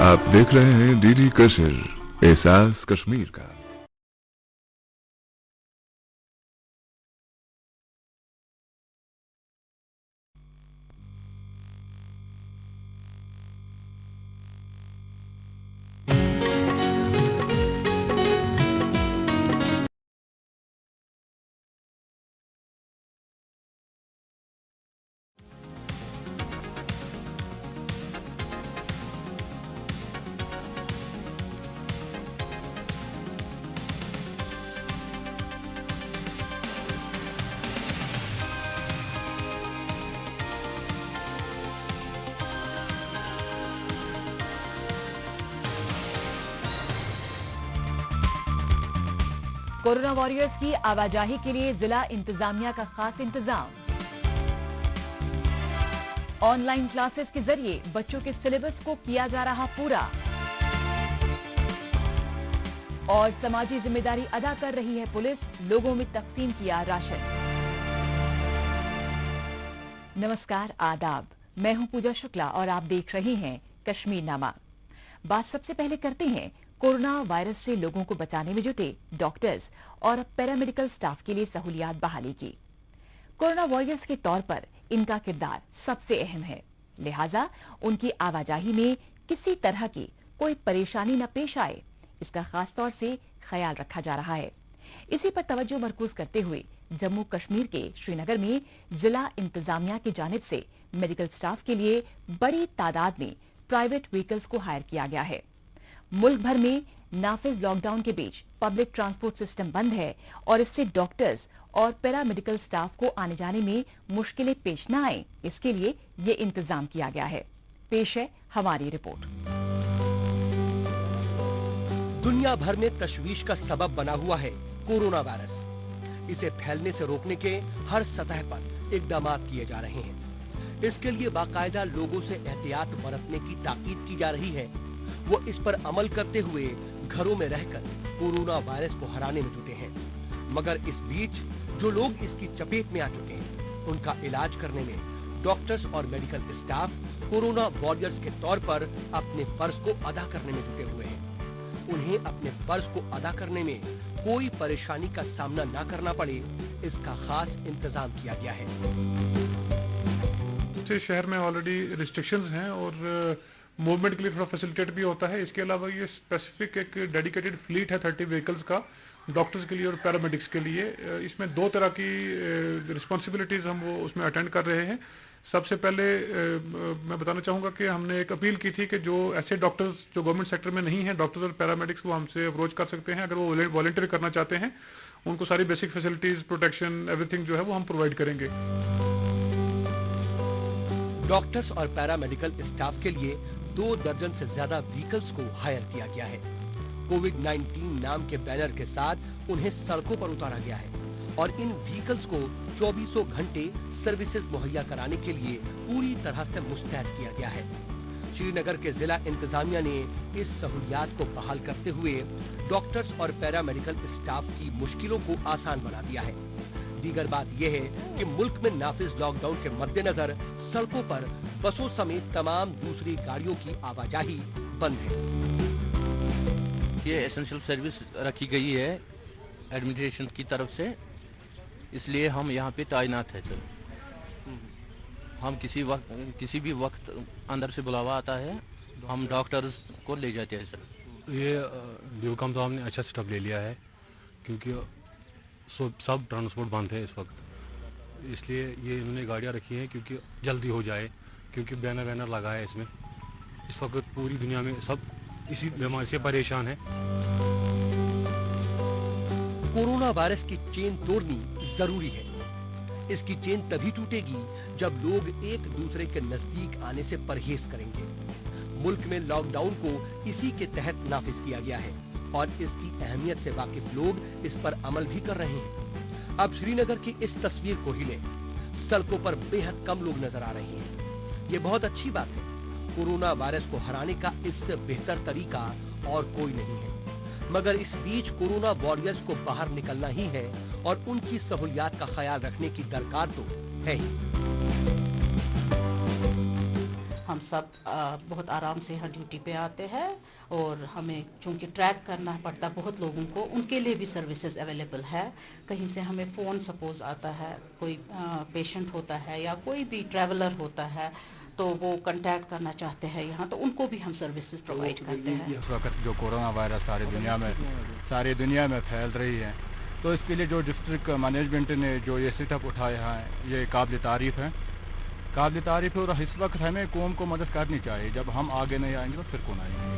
आप देख रहे हैं डीडी कश्मीर, एहसास कश्मीर का। कोरोना वॉरियर्स की आवाजाही के लिए जिला इंतजामिया का खास इंतजाम। ऑनलाइन क्लासेस के जरिए बच्चों के सिलेबस को किया जा रहा पूरा और समाजी जिम्मेदारी अदा कर रही है पुलिस, लोगों में तकसीम किया राशन। नमस्कार, आदाब। मैं हूं पूजा शुक्ला और आप देख रहे हैं कश्मीर नामा। बात सबसे पहले करते हैं कोरोना वायरस से लोगों को बचाने में जुटे डॉक्टर्स और पैरामेडिकल स्टाफ के लिए सहूलियात बहाली की। कोरोना वॉरियर्स के तौर पर इनका किरदार सबसे अहम है, लिहाजा उनकी आवाजाही में किसी तरह की कोई परेशानी न पेश आए, इसका खास तौर से ख्याल रखा जा रहा है। इसी पर तवज्जो मरकूज करते हुए जम्मू कश्मीर के श्रीनगर में जिला इंतजामिया की जानिब से मेडिकल स्टाफ के लिए बड़ी तादाद में प्राइवेट व्हीकल्स को हायर किया गया है। मुल्क भर में नाफिज लॉकडाउन के बीच पब्लिक ट्रांसपोर्ट सिस्टम बंद है और इससे डॉक्टर्स और पैरामेडिकल स्टाफ को आने जाने में मुश्किलें पेश न आए, इसके लिए ये इंतजाम किया गया है। पेश है हमारी रिपोर्ट। दुनिया भर में तशवीश का सबब बना हुआ है कोरोना वायरस। इसे फैलने से रोकने के हर सतह पर इकदाम किए जा रहे हैं। इसके लिए बाकायदा लोगों से एहतियात बरतने की ताकीद की जा रही है। वो इस पर अमल करते हुए घरों में रहकर कोरोना वायरस को हराने में जुटे हैं। मगर इस बीच जो लोग इसकी चपेट में आ चुके हैं, उनका इलाज करने में डॉक्टर्स और मेडिकल स्टाफ कोरोना वॉरियर्स के तौर पर अपने फर्ज को अदा करने में जुटे हुए हैं। उन्हें अपने फर्ज को अदा करने में कोई परेशानी का सामना न करना पड़े, इसका खास इंतजाम किया गया है। शहर में ऑलरेडी रिस्ट्रिक्शंस हैं और मूवमेंट के लिए थोड़ा फैसिलिटेट भी होता है। इसके अलावा ये स्पेसिफिक एक डेडिकेटेड फ्लीट है 30 व्हीकल्स का डॉक्टर्स के लिए और पैरामेडिक्स के लिए। इसमें दो तरह की रिस्पॉन्सिबिलिटीज़ हम वो उसमें अटेंड कर रहे हैं। सबसे पहले मैं बताना चाहूँगा कि हमने एक अपील की थी कि जो ऐसे डॉक्टर्स जो गवर्नमेंट सेक्टर में नहीं हैं, डॉक्टर्स और पैरामेडिक्स, वो हमसे अप्रोच कर सकते हैं। अगर वो वॉलंटियर करना चाहते हैं, उनको सारी बेसिक फैसिलिटीज़, प्रोटेक्शन, एवरीथिंग जो है वो हम प्रोवाइड करेंगे। डॉक्टर्स और पैरामेडिकल स्टाफ के लिए 2 दर्जन से ज्यादा व्हीकल्स को हायर किया गया है। कोविड-19 नाम के बैनर के साथ उन्हें सड़कों पर उतारा गया है और इन व्हीकल्स को 24 घंटे सर्विसेज मुहैया कराने के लिए पूरी तरह से मुस्तैद किया गया है। श्रीनगर के जिला इंतजामिया ने इस सहूलियात को बहाल करते हुए डॉक्टर्स और पैरामेडिकल स्टाफ की मुश्किलों को आसान बना दिया है। दीगर बात यह है कि मुल्क में नाफिज लॉकडाउन के मद्देनजर सड़कों पर बसों समेत तमाम दूसरी गाड़ियों की आवाजाही बंद है। ये एसेंशियल सर्विस रखी गई है एडमिनिस्ट्रेशन की तरफ से, इसलिए हम यहाँ पे तैनात है सर। हम किसी भी वक्त अंदर से बुलावा आता है तो हम डॉक्टर्स को ले जाते हैं सर। ये ड्यू कम तो हमने अच्छा सेटअप ले लिया है क्योंकि सब ट्रांसपोर्ट बंद है इस वक्त, इसलिए ये इन्होंने गाड़ियाँ रखी हैं क्योंकि जल्दी हो जाए, क्योंकि बैनर लगा है इसमें। इस वक्त पूरी दुनिया में सब इसी बीमारी से परेशान है। कोरोना वायरस की चेन तोड़नी जरूरी है। इसकी चेन तभी टूटेगी जब लोग एक दूसरे के नजदीक आने से परहेज करेंगे। मुल्क में लॉकडाउन को इसी के तहत नाफिज किया गया है और इसकी अहमियत से वाकिफ लोग इस पर अमल भी कर रहे हैं। अब श्रीनगर की इस तस्वीर को ही लें, सड़कों पर बेहद कम लोग नजर आ रहे हैं। ये बहुत अच्छी बात है। कोरोना वायरस को हराने का इससे बेहतर तरीका और कोई नहीं है। मगर इस बीच कोरोना वॉरियर्स को बाहर निकलना ही है और उनकी सहूलियात का ख्याल रखने की दरकार तो है ही। हम सब बहुत आराम से यहाँ ड्यूटी पे आते हैं और हमें चूँकि ट्रैक करना पड़ता है बहुत लोगों को, उनके लिए भी सर्विसेज अवेलेबल है। कहीं से हमें फ़ोन सपोज़ आता है, कोई पेशेंट होता है या कोई भी ट्रैवलर होता है तो वो कांटेक्ट करना चाहते हैं यहाँ, तो उनको भी हम सर्विसेज प्रोवाइड करते हैं। इस वक्त जो कोरोना वायरस सारी दुनिया में फैल रही है, तो इसके लिए जो डिस्ट्रिक्ट मैनेजमेंट ने जो ये सेटअप उठाया है ये काबिल तारीफ़ है और इस वक्त हमें कौम को मदद करनी चाहिए। जब हम आगे नहीं आएंगे तो फिर कौन आएंगे।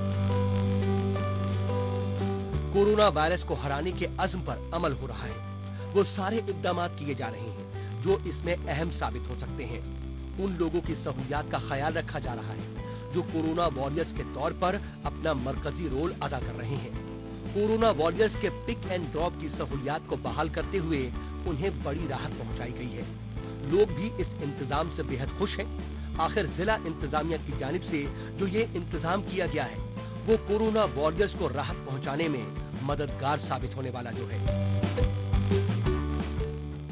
कोरोना वायरस को हराने के अज़्म पर अमल हो रहा है। वो सारे इक़दाम किए जा रहे हैं जो इसमें अहम साबित हो सकते हैं। उन लोगों की सहूलियात का ख्याल रखा जा रहा है जो कोरोना वॉरियर्स के तौर पर अपना मरकजी रोल अदा कर रहे हैं। कोरोना वॉरियर्स के पिक एंड ड्रॉप की सहूलियात को बहाल करते हुए उन्हें बड़ी राहत पहुंचाई गई है। लोग भी इस इंतजाम से बेहद खुश हैं। आखिर जिला इंतजामिया की जानिब से जो ये इंतजाम किया गया है वो कोरोना वॉरियर्स को राहत पहुंचाने में मददगार साबित होने वाला जो है।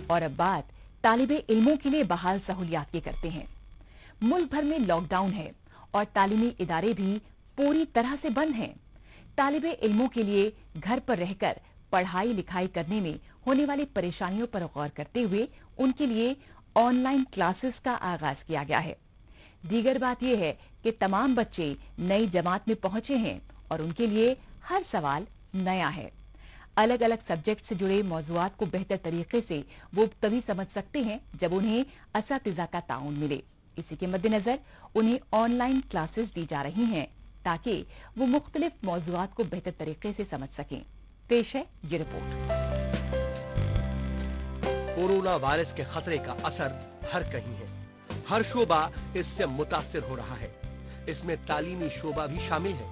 और अब बात तालिबे इल्मों के लिए बहाल सहूलियात की करते हैं। मुल्क भर में लॉकडाउन है और तालीमी इदारे भी पूरी तरह से बंद हैं। तालिबे इल्मों के लिए घर पर रहकर पढ़ाई लिखाई करने में होने वाली परेशानियों पर गौर करते हुए उनके लिए ऑनलाइन क्लासेस का आगाज किया गया है। दीगर बात यह है कि तमाम बच्चे नई जमात में पहुंचे हैं और उनके लिए हर सवाल नया है। अलग अलग सब्जेक्ट से जुड़े मौज़ूआत को बेहतर तरीके से वो तभी समझ सकते हैं जब उन्हें असातिज़ा का ताउन मिले। इसी के मद्देनजर उन्हें ऑनलाइन क्लासेस दी जा रही हैं ताकि वो मुख्तलिफ मौज़ूआत को बेहतर तरीके से समझ सकें। पेश है ये रिपोर्ट। कोरोना वायरस के खतरे का असर हर कहीं है। हर शोबा इससे मुतासिर हो रहा है। इसमें तालीमी शोबा भी शामिल है।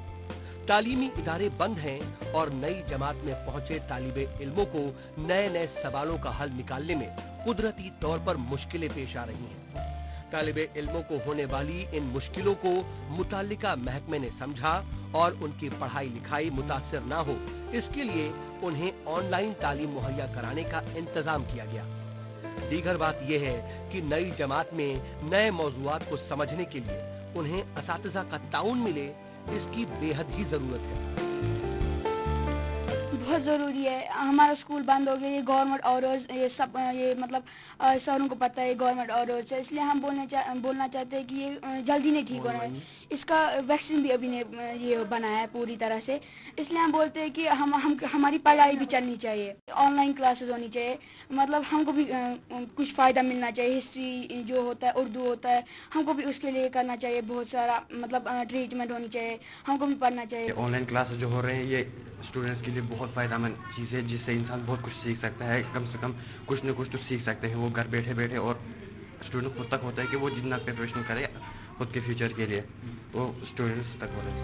तालीमी इदारे बंद हैं और नई जमात में पहुंचे तालिबे इल्मों को नए नए सवालों का हल निकालने में कुदरती तौर पर मुश्किलें पेश आ रही हैं। तालिबे इल्मों को होने वाली इन मुश्किलों को मुताल्लिका महकमे ने समझा और उनकी पढ़ाई लिखाई मुतासिर ना हो, इसके लिए उन्हें ऑनलाइन तालीम मुहैया कराने का इंतजाम किया गया। दीगर बात यह है कि नई जमात में नए मौज़ूआत को समझने के लिए उन्हें असातिज़ा का ताउन मिले, इसकी बेहद ही जरूरत है। बहुत ज़रूरी है। हमारा स्कूल बंद हो गया, ये गवर्नमेंट ऑर्डर्स, ये सब ये मतलब सरों को पता है गवर्नमेंट ऑर्डर्स है, इसलिए हम बोलना चाहते हैं कि ये जल्दी नहीं ठीक होना है। इसका वैक्सीन भी अभी ने ये बनाया है पूरी तरह से, इसलिए हम बोलते हैं कि हमारी पढ़ाई भी चलनी चाहिए, ऑनलाइन क्लासेस होनी चाहिए। मतलब हमको भी कुछ फ़ायदा मिलना चाहिए। हिस्ट्री जो होता है, उर्दू होता है, हमको भी उसके लिए करना चाहिए। बहुत सारा मतलब ट्रीटमेंट होनी चाहिए, हमको भी पढ़ना चाहिए। ऑनलाइन क्लासेस जो हो रहे हैं ये स्टूडेंट्स के लिए बहुत फ़ायदेमंद चीज़ है, जिससे इंसान बहुत कुछ सीख सकता है। कम से कम कुछ न कुछ तो सीख सकते हैं वो घर बैठे बैठे। और स्टूडेंट खुद तक होता है कि वो जितना प्रिपरेशन करे खुद के फ्यूचर के लिए, वो स्टूडेंट्स तक होता है।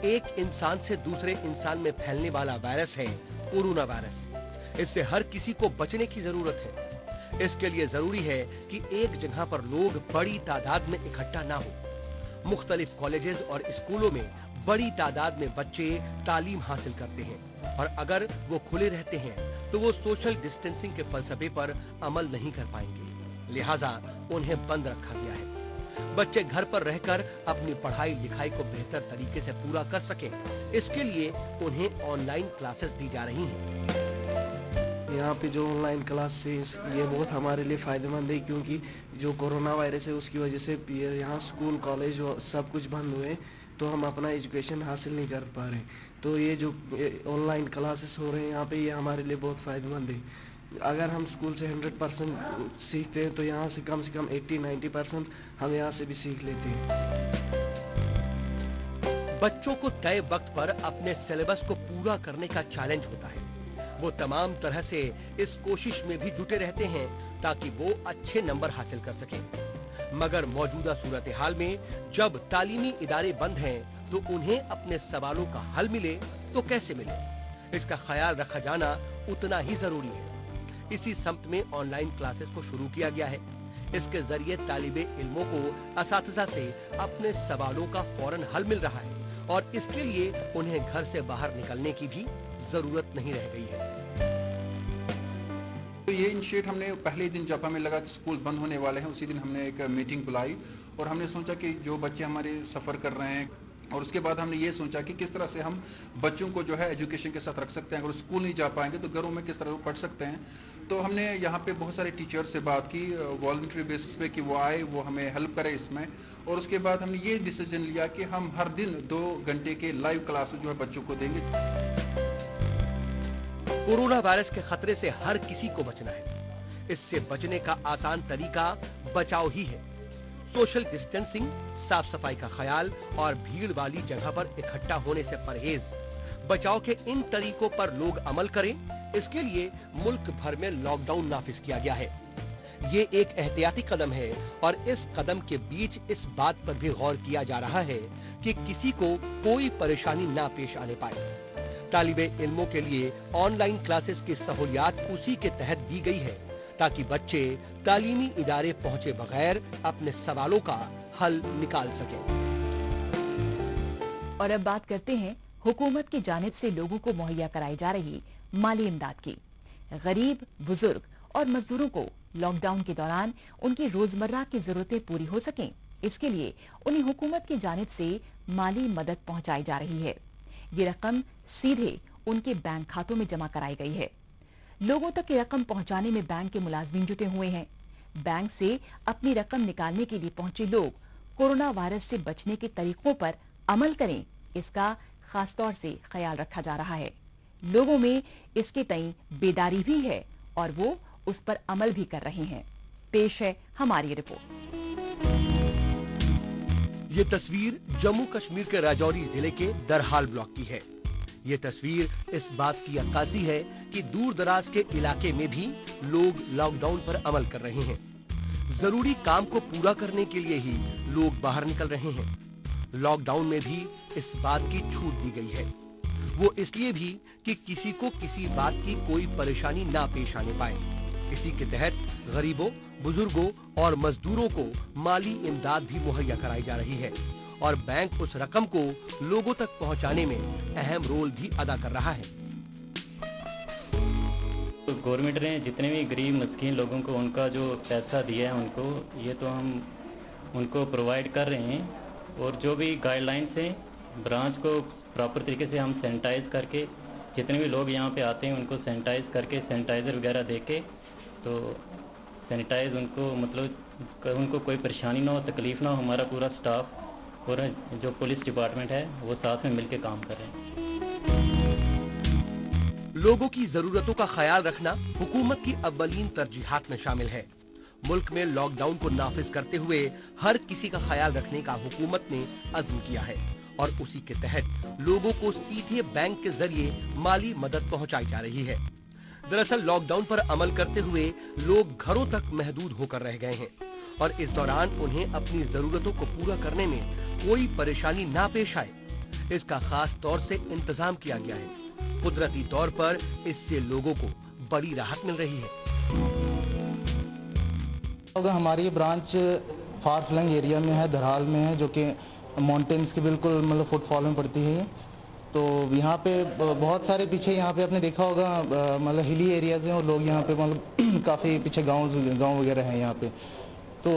एक इंसान से दूसरे इंसान में फैलने वाला वायरस है कोरोना वायरस। इससे हर किसी को बचने की जरूरत है। इसके लिए जरूरी है कि एक जगह पर लोग बड़ी तादाद में इकट्ठा ना हो। मुख्तलिफ कॉलेजेस और स्कूलों में बड़ी तादाद में बच्चे तालीम हासिल करते हैं और अगर वो खुले रहते हैं तो वो सोशल डिस्टेंसिंग के फलसफे पर अमल नहीं कर पाएंगे। लिहाजा उन्हें बंद रखा गया है। बच्चे घर पर रहकर अपनी पढ़ाई लिखाई को बेहतर तरीके से पूरा कर सकें, इसके लिए उन्हें ऑनलाइन क्लासेस दी जा रही हैं। यहाँ पे जो ऑनलाइन क्लासेस ये बहुत हमारे लिए फ़ायदेमंद है, क्योंकि जो कोरोना वायरस है उसकी वजह से यहाँ स्कूल कॉलेज सब कुछ बंद हुए, तो हम अपना एजुकेशन हासिल नहीं कर पा रहे। तो ये जो ऑनलाइन क्लासेस हो रहे हैं यहाँ पे, ये हमारे लिए बहुत फ़ायदेमंद है। अगर हम स्कूल से 100% सीखते हैं तो यहाँ से कम 80-90% हम यहाँ से भी सीख लेते हैं। बच्चों को तय वक्त पर अपने सिलेबस को पूरा करने का चैलेंज होता है। वो तमाम तरह से इस कोशिश में भी जुटे रहते हैं ताकि वो अच्छे नंबर हासिल कर सकें। मगर मौजूदा सूरत हाल में जब तालीमी इदारे बंद हैं तो उन्हें अपने सवालों का हल मिले तो कैसे मिले, इसका ख्याल रखा जाना उतना ही जरूरी है। इसी सम्त में ऑनलाइन क्लासेस को शुरू किया गया है। इसके जरिए तालिबे इल्मों को असातिज़ा से अपने सवालों का फौरन हल मिल रहा है और इसके लिए उन्हें घर से बाहर निकलने की भी जरूरत नहीं रह गई है। तो ये इनिशिएट हमने पहले दिन जब हमें लगा कि स्कूल बंद होने वाले हैं उसी दिन हमने एक मीटिंग बुलाई और हमने सोचा कि जो बच्चे हमारे सफ़र कर रहे हैं और उसके बाद हमने ये सोचा कि किस तरह से हम बच्चों को जो है एजुकेशन के साथ रख सकते हैं। अगर स्कूल नहीं जा पाएंगे तो घरों में किस तरह वो पढ़ सकते हैं। तो हमने यहाँ पे बहुत सारे टीचर्स से बात की वॉलंटरी बेसिस पे कि वो आए, वो हमें हेल्प करें इसमें। और उसके बाद हमने ये डिसीजन लिया कि हम हर दिन 2 घंटे के लाइव क्लासेस जो है बच्चों को देंगे। कोरोना वायरस के खतरे से हर किसी को बचना है। इससे बचने का आसान तरीका बचाव ही है। सोशल डिस्टेंसिंग, साफ सफाई का ख्याल और भीड़ वाली जगह पर इकट्ठा होने से परहेज। बचाव के इन तरीकों पर लोग अमल करें, इसके लिए मुल्क भर में लॉकडाउन नाफिज किया गया है। ये एक एहतियाती कदम है और इस कदम के बीच इस बात पर भी गौर किया जा रहा है कि किसी को कोई परेशानी ना पेश आने पाए। तालिबे इल्मों के लिए ऑनलाइन क्लासेस की सहूलियात उसी के तहत दी गई है ताकि बच्चे तालीमी इदारे पहुंचे बगैर अपने सवालों का हल निकाल सकें। और अब बात करते हैं हुकूमत की जानिब से लोगों को मुहैया कराई जा रही माली इमदाद की। गरीब, बुजुर्ग और मजदूरों को लॉकडाउन के दौरान उनकी रोजमर्रा की जरूरतें पूरी हो सकें, इसके लिए उन्हें हुकूमत की जानिब से माली मदद पहुंचाई जा रही है। ये रकम सीधे उनके बैंक खातों में जमा कराई गई है। लोगों तक ये रकम पहुंचाने में बैंक के मुलाजमीन जुटे हुए हैं। बैंक से अपनी रकम निकालने के लिए पहुंचे लोग कोरोना वायरस से बचने के तरीकों पर अमल करें, इसका खास तौर से ख्याल रखा जा रहा है। लोगों में इसके तई बेदारी भी है और वो उस पर अमल भी कर रहे हैं। पेश है हमारी रिपोर्ट। ये तस्वीर जम्मू कश्मीर के राजौरी जिले के दरहाल ब्लॉक की है। ये तस्वीर इस बात की अक्कासी है कि दूर दराज के इलाके में भी लोग लॉकडाउन पर अमल कर रहे हैं। जरूरी काम को पूरा करने के लिए ही लोग बाहर निकल रहे हैं। लॉकडाउन में भी इस बात की छूट दी गई है, वो इसलिए भी कि किसी को किसी बात की कोई परेशानी ना पेश आने पाए। इसी के तहत गरीबों, बुजुर्गों और मजदूरों को माली इमदाद भी मुहैया कराई जा रही है और बैंक उस रकम को लोगों तक पहुंचाने में अहम रोल भी अदा कर रहा है। तो गवर्नमेंट ने जितने भी गरीब मस्कीन लोगों को उनका जो पैसा दिया है उनको, ये तो हम उनको प्रोवाइड कर रहे हैं। और जो भी गाइडलाइंस हैं, ब्रांच को प्रॉपर तरीके से हम सैनिटाइज करके, जितने भी लोग यहाँ पे आते हैं उनको सैनिटाइज करके, सैनिटाइज़र वगैरह दे के, तो सैनिटाइज उनको मतलब उनको कोई परेशानी ना हो, तकलीफ़ ना हो। हमारा पूरा स्टाफ और जो पुलिस डिपार्टमेंट है वो साथ में मिलके काम कर रहे हैं। लोगों की जरूरतों का ख्याल रखना हुकूमत की अव्वलीन तरजीहात में शामिल है। मुल्क में लॉकडाउन को नाफिज करते हुए हर किसी का ख्याल रखने का हुकूमत ने अज़्म किया है और उसी के तहत लोगों को सीधे बैंक के जरिए माली मदद पहुंचाई जा रही है। दरअसल लॉकडाउन पर अमल करते हुए लोग घरों तक महदूद होकर रह गए हैं और इस दौरान उन्हें अपनी जरूरतों को पूरा करने में कोई परेशानी ना पेश आए, इसका खास तौर से इंतजाम किया गया है। कुदरती तौर पर इससे लोगों को बड़ी राहत मिल रही है। हमारी ब्रांच फार फ्लंग एरिया में है, दरहाल में है, जो कि माउंटेन्स के बिल्कुल मतलब फुटफॉल में पड़ती है। तो यहाँ पे बहुत सारे पीछे यहाँ पे आपने देखा होगा मतलब हिली एरियाज़ हैं और लोग यहाँ पे मतलब काफ़ी पीछे गांव वगैरह हैं यहाँ पे। तो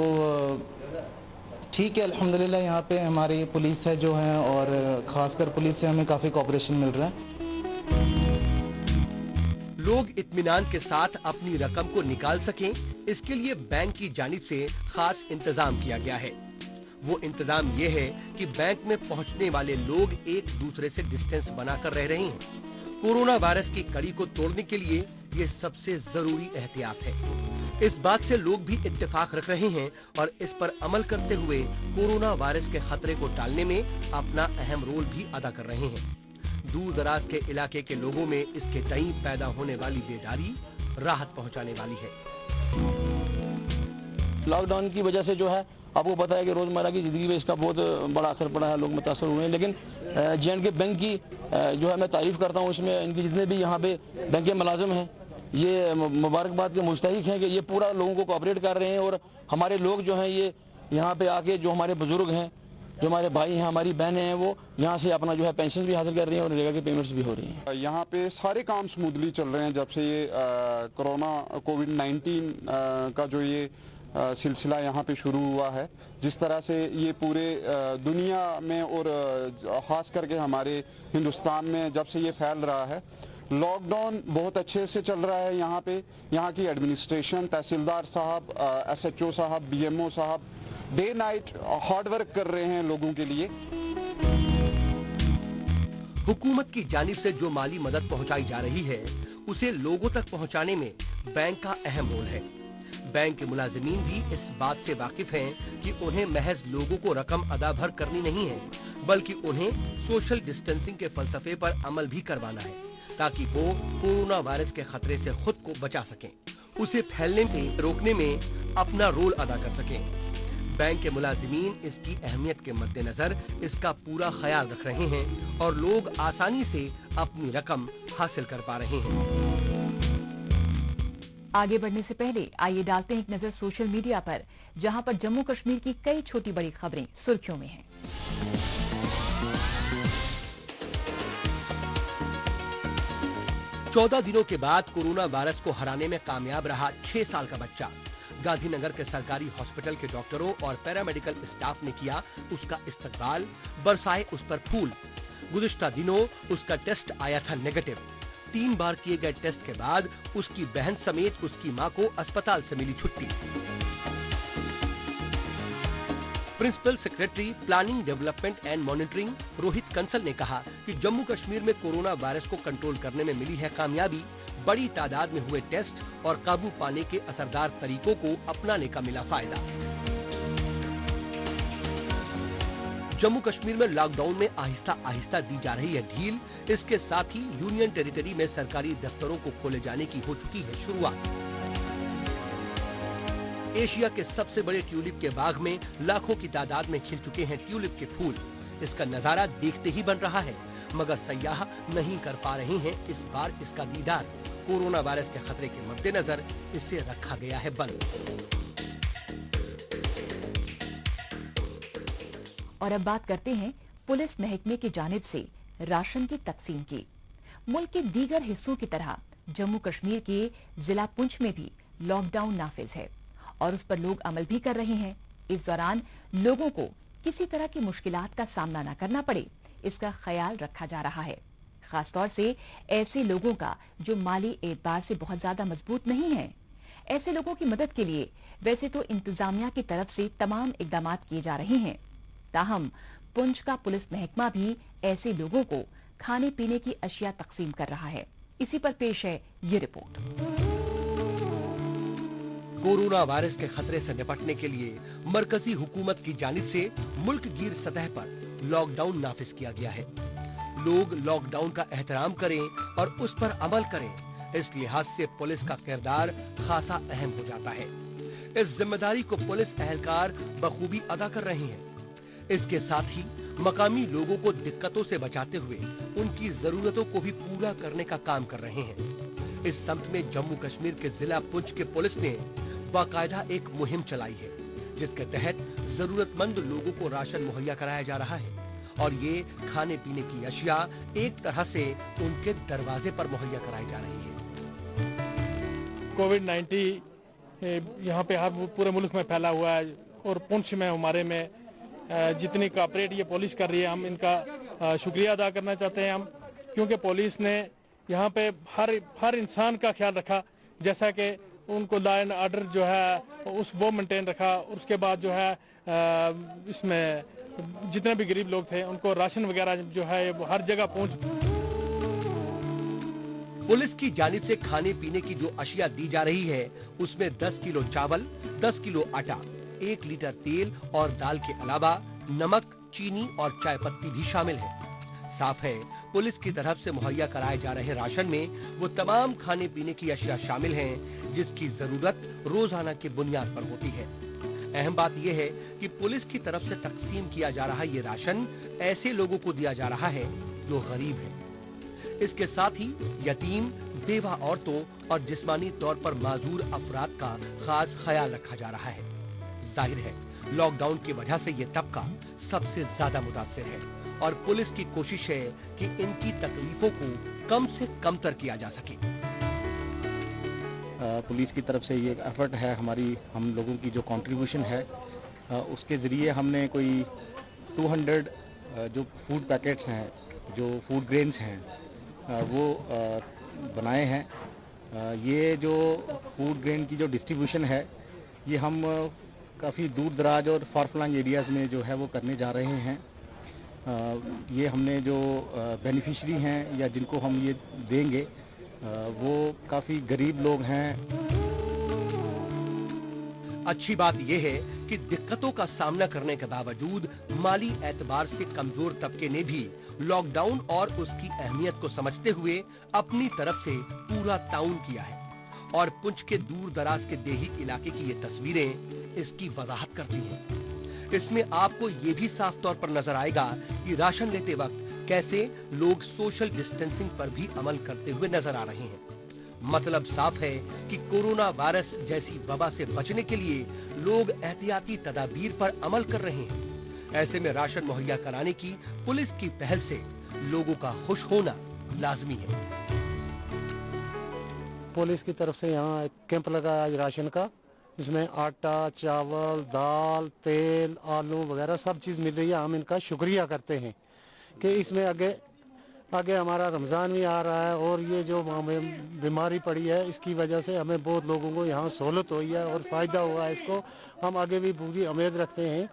ठीक है, अल्हम्दुलिल्लाह यहाँ पे हमारी पुलिस है जो है और ख़ासकर पुलिस से हमें काफ़ी कोऑपरेशन मिल रहा है। लोग इत्मीनान के साथ अपनी रकम को निकाल सकें, इसके लिए बैंक की जानिब से खास इंतजाम किया गया है। वो इंतजाम ये है कि बैंक में पहुंचने वाले लोग एक दूसरे से डिस्टेंस बनाकर रह रहे हैं। कोरोना वायरस की कड़ी को तोड़ने के लिए ये सबसे जरूरी एहतियात है। इस बात से लोग भी इत्तेफाक रख रहे हैं और इस पर अमल करते हुए कोरोना वायरस के खतरे को टालने में अपना अहम रोल भी अदा कर रहे हैं। दूर दराज के इलाके के लोगों में इसके तई पैदा होने वाली बेदारी राहत पहुंचाने वाली है। लॉकडाउन की वजह से जो है आपको पता है कि रोजमर्रा की जिंदगी में इसका बहुत बड़ा असर पड़ा है, लोग मुतासर हुए हैं। लेकिन J&K बैंक की जो है मैं तारीफ करता हूँ, इसमें इनकी जितने भी यहाँ पे बैंक के मुलाजिम हैं ये मुबारकबाद के मुस्तहिक हैं कि ये पूरा लोगों को कोऑपरेट कर रहे हैं। और हमारे लोग जो हैं ये यहाँ पे आके जो हमारे बुजुर्ग हैं जो हमारे भाई हैं, हमारी बहनें हैं, वो यहाँ से अपना जो है पेंशन भी हासिल कर रही हैं और नरेगा की पेमेंट्स भी हो रही हैं। यहाँ पे सारे काम स्मूथली चल रहे हैं जब से ये कोविड-19 का जो ये सिलसिला यहाँ पे शुरू हुआ है। जिस तरह से ये पूरे दुनिया में और ख़ास करके हमारे हिंदुस्तान में जब से ये फैल रहा है, लॉकडाउन बहुत अच्छे से चल रहा है। यहाँ पे यहाँ की एडमिनिस्ट्रेशन, तहसीलदार साहब, SHO साहब, BMO साहब डे नाइट हार्ड वर्क कर रहे हैं लोगों के लिए। हुकूमत की जानिब से जो माली मदद पहुंचाई जा रही है, उसे लोगों तक पहुंचाने में बैंक का अहम रोल है। बैंक के मुलाजिमीन भी इस बात से वाकिफ हैं कि उन्हें महज लोगों को रकम अदा भर करनी नहीं है, बल्कि उन्हें सोशल डिस्टेंसिंग के फलसफे पर अमल भी करवाना है, ताकि वो कोरोना वायरस के खतरे से खुद को बचा सकें, उसे फैलने से रोकने में अपना रोल अदा कर सकें। बैंक के मुलाजिमीन इसकी अहमियत के मद्देनजर इसका पूरा ख्याल रख रहे हैं और लोग आसानी से अपनी रकम हासिल कर पा रहे हैं। आगे बढ़ने से पहले आइए डालते हैं एक नजर सोशल मीडिया पर, जहां पर जम्मू कश्मीर की कई छोटी बड़ी खबरें सुर्खियों में हैं। चौदह दिनों के बाद कोरोना वायरस को हराने में कामयाब रहा 6 साल का बच्चा। गांधीनगर के सरकारी हॉस्पिटल के डॉक्टरों और पैरामेडिकल स्टाफ ने किया उसका इस्तकबाल, बरसाए उस पर फूल। गुज़िश्ता दिनों उसका टेस्ट आया था नेगेटिव। 3 बार किए गए टेस्ट के बाद उसकी बहन समेत उसकी मां को अस्पताल से मिली छुट्टी। Principal secretary planning, development and monitoring Rohit Kansal ने कहा कि जम्मू कश्मीर में कोरोना वायरस को कंट्रोल करने में मिली है कामयाबी। बड़ी तादाद में हुए टेस्ट और काबू पाने के असरदार तरीकों को अपनाने का मिला फायदा। जम्मू कश्मीर में लॉकडाउन में आहिस्ता आहिस्ता दी जा रही है ढील। इसके साथ ही यूनियन टेरिटरी में सरकारी दफ्तरों को खोले जाने की हो चुकी है शुरुआत। एशिया के सबसे बड़े ट्यूलिप के बाग में लाखों की तादाद में खिल चुके हैं ट्यूलिप के फूल। इसका नजारा देखते ही बन रहा है, मगर सयाह नहीं कर पा रहे हैं इस बार इसका दीदार। कोरोना वायरस के खतरे के मद्देनजर इसे रखा गया है बंद। और अब बात करते हैं पुलिस महकमे की जानिब से राशन की तकसीम की। मुल्क के दीगर हिस्सों की तरह जम्मू कश्मीर के जिला पुंछ में भी लॉकडाउन नाफिज है और उस पर लोग अमल भी कर रहे हैं। इस दौरान लोगों को किसी तरह की मुश्किलात का सामना न करना पड़े, इसका ख्याल रखा जा रहा है। खासतौर से ऐसे लोगों का जो माली एतबार से बहुत ज्यादा मजबूत नहीं है। ऐसे लोगों की मदद के लिए वैसे तो इंतजामिया की तरफ से तमाम इकदाम किए जा रहे हैं, ताहम पुंछ का पुलिस महकमा भी ऐसे लोगों को खाने पीने की अशिया तकसीम कर रहा है। इसी पर पेश है ये रिपोर्ट। कोरोना वायरस के खतरे से निपटने के लिए मरकजी हुकूमत की जानिब से मुल्क गिर सतह पर लॉकडाउन नाफिज किया गया है। लोग लॉकडाउन का एहतराम करें और उस पर अमल करें, इस लिहाज से पुलिस का किरदार खासा अहम हो जाता है। इस जिम्मेदारी को पुलिस एहलकार बखूबी अदा कर रहे हैं। इसके साथ ही मकामी लोगों को दिक्कतों से बचाते हुए उनकी जरूरतों को भी पूरा करने का काम कर रहे हैं। इस सम्त में जम्मू कश्मीर के जिला पुंछ के पुलिस ने बाकायदा एक मुहिम चलाई है, जिसके तहत जरूरतमंद लोगों को राशन मुहैया कराया जा रहा है और ये खाने पीने की अशिया एक तरह से उनके दरवाजे पर मुहैया कराई जा रही है। कोविड-19 यहाँ पे हर पूरे मुल्क में फैला हुआ है और पुंछ में हमारे में जितनी कोऑपरेट ये पुलिस कर रही है, हम इनका शुक्रिया अदा करना चाहते हैं हम, क्योंकि पुलिस ने यहाँ पे हर इंसान का ख्याल रखा, जैसा कि उनको लॉ एंड ऑर्डर जो है उस वो मेंटेन रखा। और उसके बाद जो है इसमें जितने भी गरीब लोग थे उनको राशन वगैरह जो है वो हर जगह पहुंच। पुलिस की जानिब से खाने पीने की जो अशिया दी जा रही है, उसमें 10 किलो चावल, 10 किलो आटा, 1 लीटर तेल और दाल के अलावा नमक, चीनी और चाय पत्ती भी शामिल है। साफ है, पुलिस की तरफ से मुहैया कराए जा रहे राशन में वो तमाम खाने पीने की अशिया शामिल हैं जिसकी जरूरत रोजाना की बुनियाद पर होती है। अहम बात यह है कि पुलिस की तरफ से तकसीम किया जा रहा ये राशन ऐसे लोगों को दिया जा रहा है जो गरीब हैं। इसके साथ ही यतीम, बेवा औरतों और जिस्मानी तौर पर माजूर अफराद का खास ख्याल रखा जा रहा है। जाहिर है लॉकडाउन की वजह से ये तबका सबसे ज्यादा मुतासिर है और पुलिस की कोशिश है कि इनकी तकलीफों को कम से कम तर किया जा सके। पुलिस की तरफ से ये एफर्ट है, हमारी हम लोगों की जो कंट्रीब्यूशन है उसके ज़रिए हमने कोई 200 जो फूड पैकेट्स हैं, जो फूड ग्रेन्स हैं वो बनाए हैं। ये जो फूड ग्रेन की जो डिस्ट्रीब्यूशन है ये हम काफ़ी दूर दराज और फार फ्लंग एरियाज़ में जो है वो करने जा रहे हैं। ये हमने जो बेनिफिशरी हैं या जिनको हम ये देंगे वो काफ़ी गरीब लोग हैं। अच्छी बात यह है कि दिक्कतों का सामना करने के बावजूद माली एतबार से कमजोर तबके ने भी लॉकडाउन और उसकी अहमियत को समझते हुए अपनी तरफ से पूरा ताउन किया है और पुंछ के दूर दराज के देही इलाके की ये तस्वीरें इसकी वजाहत करती हैं। इसमें आपको ये भी साफ तौर पर नजर आएगा कि राशन लेते वक्त कैसे लोग सोशल डिस्टेंसिंग पर भी अमल करते हुए नजर आ रहे हैं। मतलब साफ है कि कोरोना वायरस जैसी वबा से बचने के लिए लोग एहतियाती तदाबीर पर अमल कर रहे हैं। ऐसे में राशन मुहैया कराने की पुलिस की पहल से लोगों का खुश होना लाजमी है। पुलिस की तरफ से यहाँ एक कैंप लगा है राशन का, इसमें आटा, चावल, दाल, तेल, आलू वगैरह सब चीज़ मिल रही है। हम इनका शुक्रिया करते हैं कि इसमें आगे हमारा रमज़ान भी आ रहा है और ये जो हमें बीमारी पड़ी है इसकी वजह से हमें बहुत लोगों को यहाँ सहूलत हुई है और फ़ायदा हुआ है। इसको हम आगे भी पूरी उम्मीद रखते हैं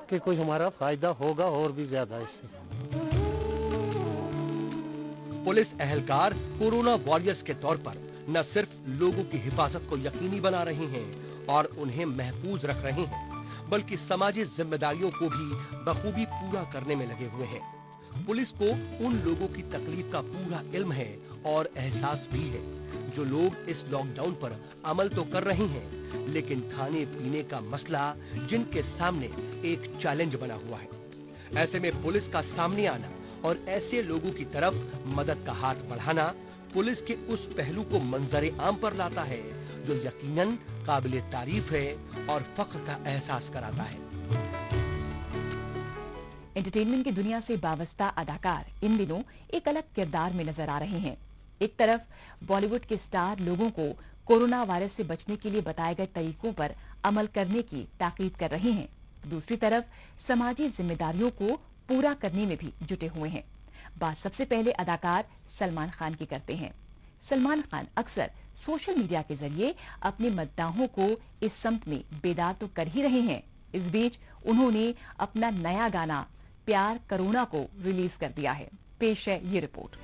कि कुछ हमारा फ़ायदा होगा और भी ज़्यादा इससे। पुलिस एहलकार कोरोना वॉरियर्स के तौर पर न सिर्फ लोगों की हिफाजत को यकीनी बना रहे हैं और उन्हें महफूज रख रहे हैं, बल्कि समाजी जिम्मेदारियों को भी बखूबी पूरा करने में लगे हुए हैं। पुलिस को उन लोगों की तकलीफ का पूरा इल्म है और एहसास भी है जो लोग इस लॉकडाउन पर अमल तो कर रहे हैं, लेकिन खाने पीने का मसला जिनके सामने एक चैलेंज बना हुआ है। ऐसे में पुलिस का सामने आना और ऐसे लोगों की तरफ मदद का हाथ बढ़ाना पुलिस के उस पहलू को मंजरे आम पर लाता है जो यकीनन काबिले तारीफ है और फख्र का एहसास कराता है। एंटरटेनमेंट की दुनिया से वाबस्ता अदाकार इन दिनों एक अलग किरदार में नजर आ रहे हैं। एक तरफ बॉलीवुड के स्टार लोगों को कोरोना वायरस से बचने के लिए बताए गए तरीकों पर अमल करने की ताकीद कर रहे हैं, तो दूसरी तरफ समाजी जिम्मेदारियों को पूरा करने में भी जुटे हुए हैं। बात सबसे पहले अदाकार सलमान खान की करते हैं। सलमान खान अक्सर सोशल मीडिया के जरिए अपने मद्दाहों को इस सम्त में बेदार तो कर ही रहे हैं। इस बीच उन्होंने अपना नया गाना प्यार करोना को रिलीज कर दिया है। पेश है ये रिपोर्ट।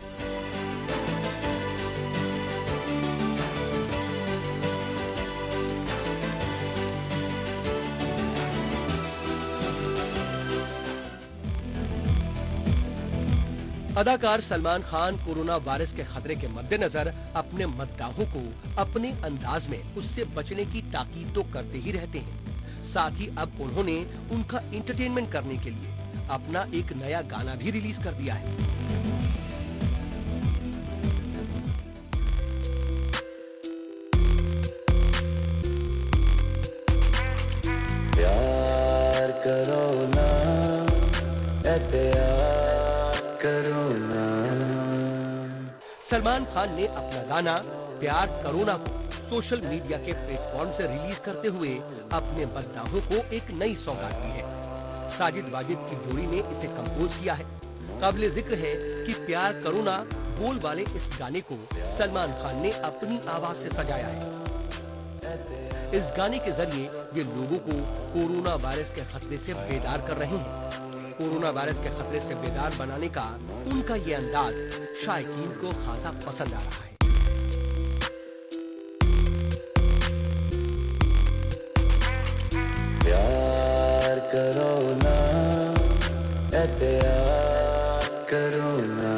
अदाकार सलमान खान कोरोना वायरस के खतरे के मद्देनजर अपने मद्दाहों को अपने अंदाज में उससे बचने की ताकीद तो करते ही रहते हैं। साथ ही अब उन्होंने उनका एंटरटेनमेंट करने के लिए अपना एक नया गाना भी रिलीज कर दिया है। प्यार करो ना, एहतियात करो ना। सलमान खान ने अपना गाना प्यार करोना को सोशल मीडिया के प्लेटफॉर्म से रिलीज करते हुए अपने मद्दाहों को एक नई सौगात दी है। साजिद वाजिद की जोड़ी ने इसे कंपोज किया है। काबिले जिक्र है कि प्यार करोना बोल वाले इस गाने को सलमान खान ने अपनी आवाज से सजाया है। इस गाने के जरिए वे लोगों को कोरोना वायरस के खतरे से बेदार कर रहे हैं। कोरोना वायरस के खतरे से बेदार बनाने का उनका ये अंदाज शायकीन को खासा पसंद आ रहा है। प्यार करो ना, एहतियात करो ना।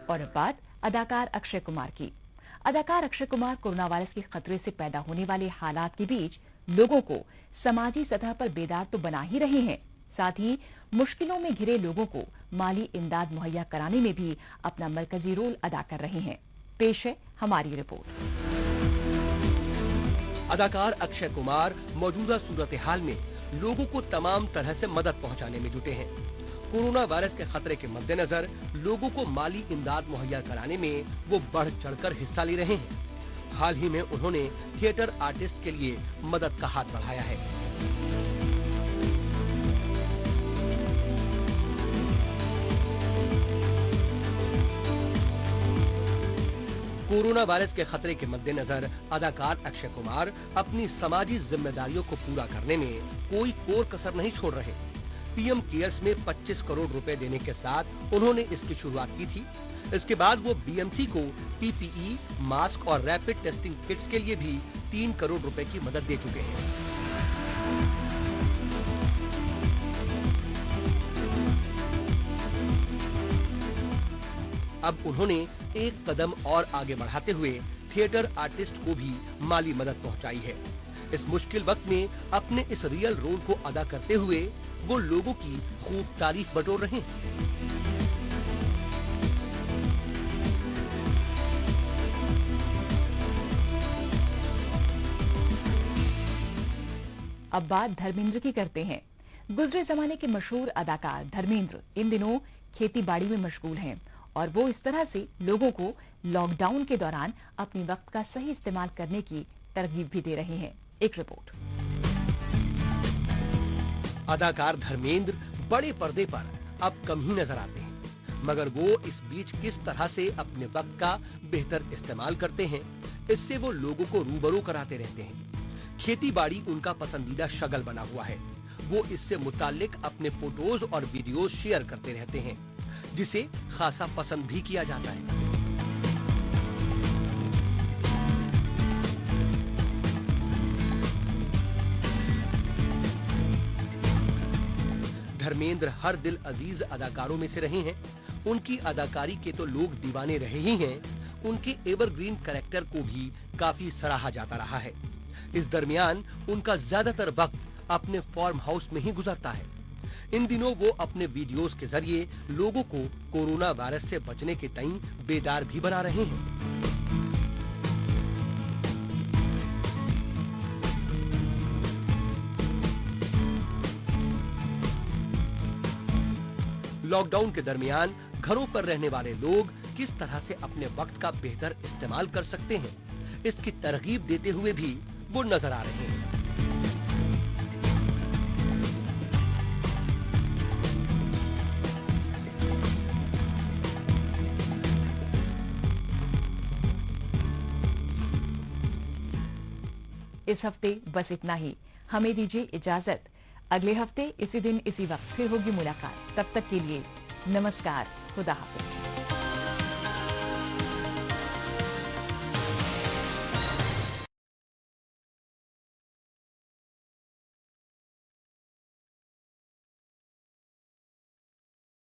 और अब बात अदाकार अक्षय कुमार की। अदाकार अक्षय कुमार कोरोना वायरस के खतरे से पैदा होने वाले हालात के बीच लोगों को समाजी सतह पर बेदार तो बना ही रहे हैं, साथ ही मुश्किलों में घिरे लोगों को माली इमदाद मुहैया कराने में भी अपना मरकजी रोल अदा कर रहे हैं। पेश है हमारी रिपोर्ट। अदाकार अक्षय कुमार मौजूदा सूरत हाल में लोगों को तमाम तरह से मदद पहुंचाने में जुटे हैं। कोरोना वायरस के खतरे के मद्देनजर लोगों को माली इमदाद मुहैया कराने में वो बढ़ चढ़कर हिस्सा ले रहे हैं। हाल ही में उन्होंने थिएटर आर्टिस्ट के लिए मदद का हाथ बढ़ाया है। कोरोना वायरस के खतरे के मद्देनजर अदाकार अक्षय कुमार अपनी समाजी जिम्मेदारियों को पूरा करने में कोई कोर कसर नहीं छोड़ रहे। पीएम केयर्स में 25 करोड़ रुपए देने के साथ उन्होंने इसकी शुरुआत की थी। इसके बाद वो बीएमसी को पीपीई, मास्क और रैपिड टेस्टिंग किट्स के लिए भी 3 करोड़ रुपए की मदद दे चुके हैं। अब उन्होंने एक कदम और आगे बढ़ाते हुए थिएटर आर्टिस्ट को भी माली मदद पहुंचाई है। इस मुश्किल वक्त में अपने इस रियल रोल को अदा करते हुए वो लोगों की खूब तारीफ बटोर रहे हैं। अब बात धर्मेंद्र की करते हैं। गुजरे जमाने के मशहूर अदाकार धर्मेंद्र इन दिनों खेती बाड़ी में मशगूल हैं और वो इस तरह से लोगों को लॉकडाउन के दौरान अपने वक्त का सही इस्तेमाल करने की तरगीब भी दे रहे हैं। एक रिपोर्ट। अदाकार धर्मेंद्र बड़े पर्दे पर अब कम ही नजर आते हैं, मगर वो इस बीच किस तरह से अपने वक्त का बेहतर इस्तेमाल करते हैं, इससे वो लोगों को रूबरू कराते रहते हैं। खेती बाड़ी उनका पसंदीदा शगल बना हुआ है। वो इससे मुताल्लिक अपने फोटोज और वीडियोज शेयर करते रहते हैं, जिसे खासा पसंद भी किया जाता है। धर्मेंद्र हर दिल अजीज अदाकारों में से रहे हैं। उनकी अदाकारी के तो लोग दीवाने रहे ही हैं, उनके एवरग्रीन कैरेक्टर को भी काफी सराहा जाता रहा है। इस दरमियान उनका ज्यादातर वक्त अपने फार्म हाउस में ही गुजरता है। इन दिनों वो अपने वीडियोस के जरिए लोगों को कोरोना वायरस से बचने के तईं बेदार भी बना रहे हैं। लॉकडाउन के दरमियान घरों पर रहने वाले लोग किस तरह से अपने वक्त का बेहतर इस्तेमाल कर सकते हैं, इसकी तरगीब देते हुए भी वो नजर आ रहे हैं। इस हफ्ते बस इतना ही। हमें दीजिए इजाजत। अगले हफ्ते इसी दिन इसी वक्त फिर होगी मुलाकात। तब तक के लिए नमस्कार, खुदा हाफिज।